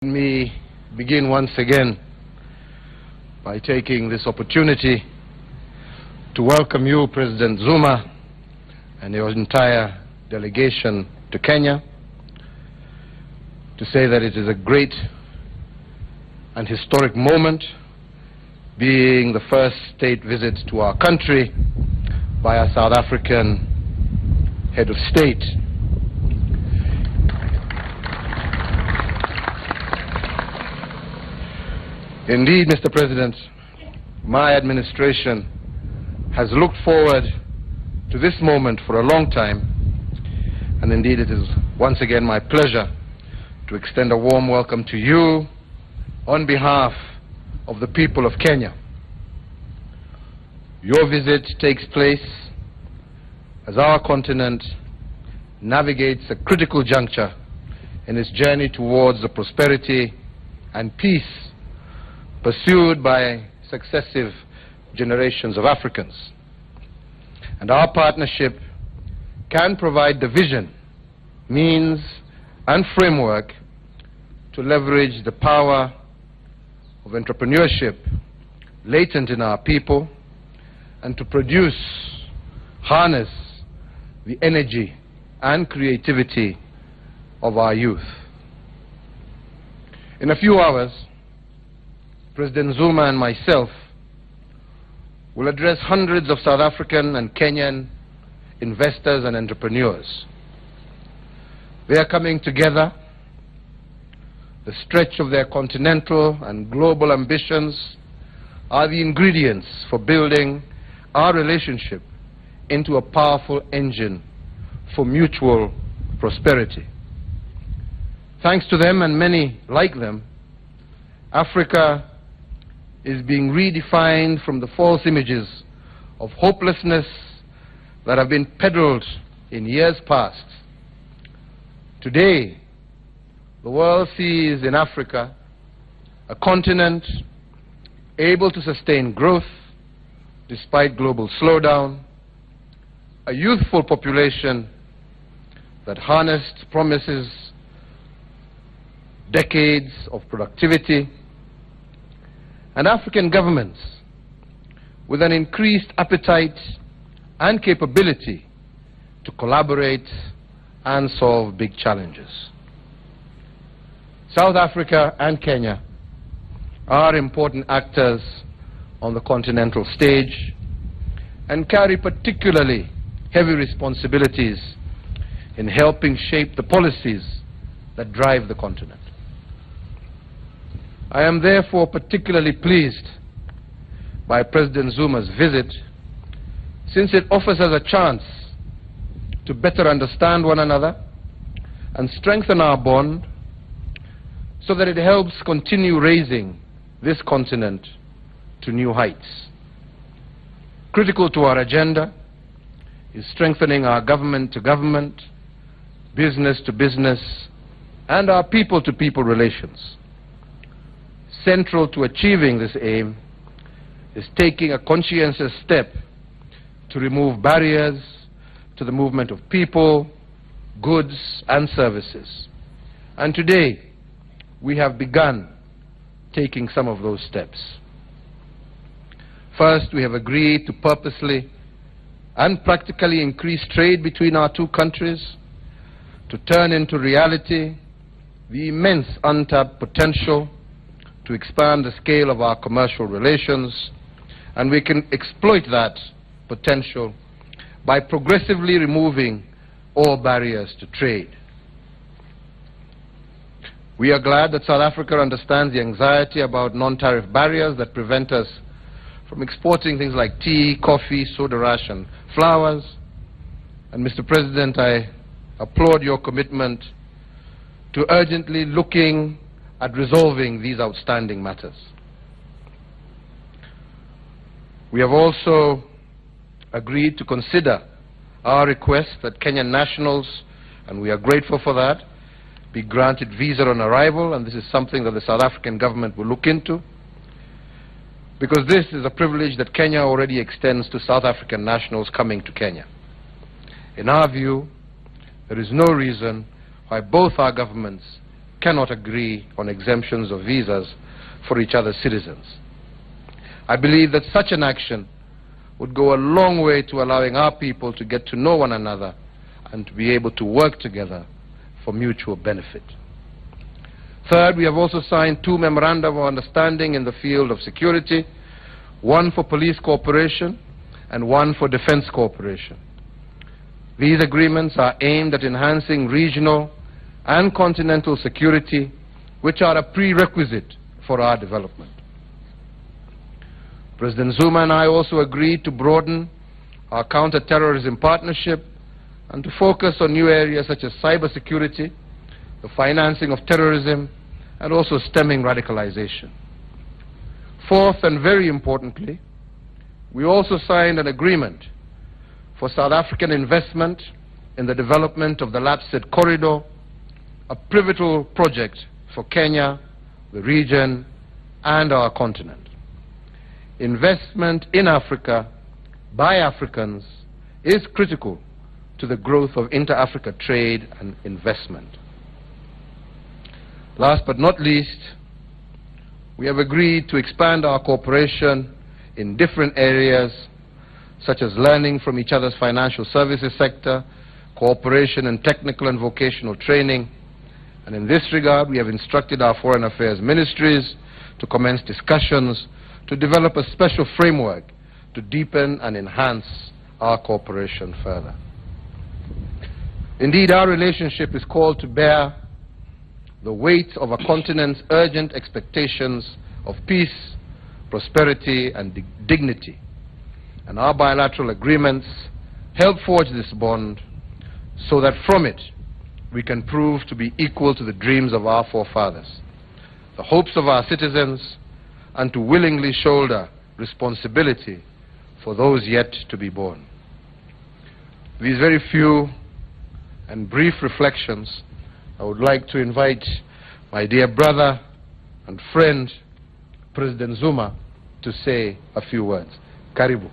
Let me begin once again by taking this opportunity to welcome you, President Zuma, and your entire delegation to Kenya, to say that it is a great and historic moment, being the first state visit to our country by a South African head of state. Indeed, Mr. President, my administration has looked forward to this moment for a long time, and indeed it is once again my pleasure to extend a warm welcome to you on behalf of the people of Kenya. Your visit takes place as our continent navigates a critical juncture in its journey towards the prosperity and peace pursued by successive generations of Africans. And our partnership can provide the vision, means, and framework to leverage the power of entrepreneurship latent in our people and to harness the energy and creativity of our youth. In a few hours, President Zuma and myself will address hundreds of South African and Kenyan investors and entrepreneurs. They are coming together. The stretch of their continental and global ambitions are the ingredients for building our relationship into a powerful engine for mutual prosperity. Thanks to them and many like them, Africa is being redefined from the false images of hopelessness that have been peddled in years past. Today, the world sees in Africa a continent able to sustain growth despite global slowdown, a youthful population that harnessed promises decades of productivity, and African governments with an increased appetite and capability to collaborate and solve big challenges. South Africa and Kenya are important actors on the continental stage and carry particularly heavy responsibilities in helping shape the policies that drive the continent. I am therefore particularly pleased by President Zuma's visit, since it offers us a chance to better understand one another and strengthen our bond so that it helps continue raising this continent to new heights. Critical to our agenda is strengthening our government-to-government, business-to-business, and our people-to-people relations. Central to achieving this aim is taking a conscientious step to remove barriers to the movement of people, goods, and services. And today, we have begun taking some of those steps. First, we have agreed to purposely and practically increase trade between our two countries to turn into reality the immense untapped potential to expand the scale of our commercial relations, and we can exploit that potential by progressively removing all barriers to trade. We are glad that South Africa understands the anxiety about non-tariff barriers that prevent us from exporting things like tea, coffee, soda ash, and flowers. And Mr. President, I applaud your commitment to urgently looking at resolving these outstanding matters. We have also agreed to consider our request that Kenyan nationals, and we are grateful for that, be granted visa on arrival, and this is something that the South African government will look into, because this is a privilege that Kenya already extends to South African nationals coming to Kenya. In our view, there is no reason why both our governments cannot agree on exemptions of visas for each other's citizens. I believe that such an action would go a long way to allowing our people to get to know one another and to be able to work together for mutual benefit. Third, we have also signed 2 memorandum of understanding in the field of security, one for police cooperation and one for defense cooperation. These agreements are aimed at enhancing regional and continental security, which are a prerequisite for our development. President Zuma and I also agreed to broaden our counter-terrorism partnership and to focus on new areas such as cybersecurity, the financing of terrorism, and also stemming radicalization. Fourth, and very importantly, we also signed an agreement for South African investment in the development of the Lapsed Corridor, a pivotal project for Kenya, the region, and our continent. Investment in Africa by Africans is critical to the growth of inter-Africa trade and investment. Last but not least, we have agreed to expand our cooperation in different areas such as learning from each other's financial services sector, cooperation in technical and vocational training, and in this regard we have instructed our foreign affairs ministries to commence discussions to develop a special framework to deepen and enhance our cooperation further. Indeed, our relationship is called to bear the weight of a continent's urgent expectations of peace, prosperity, and dignity. And our bilateral agreements help forge this bond so that from it we can prove to be equal to the dreams of our forefathers, the hopes of our citizens, and to willingly shoulder responsibility for those yet to be born. These very few and brief reflections, I would like to invite my dear brother and friend, President Zuma, to say a few words. Karibu.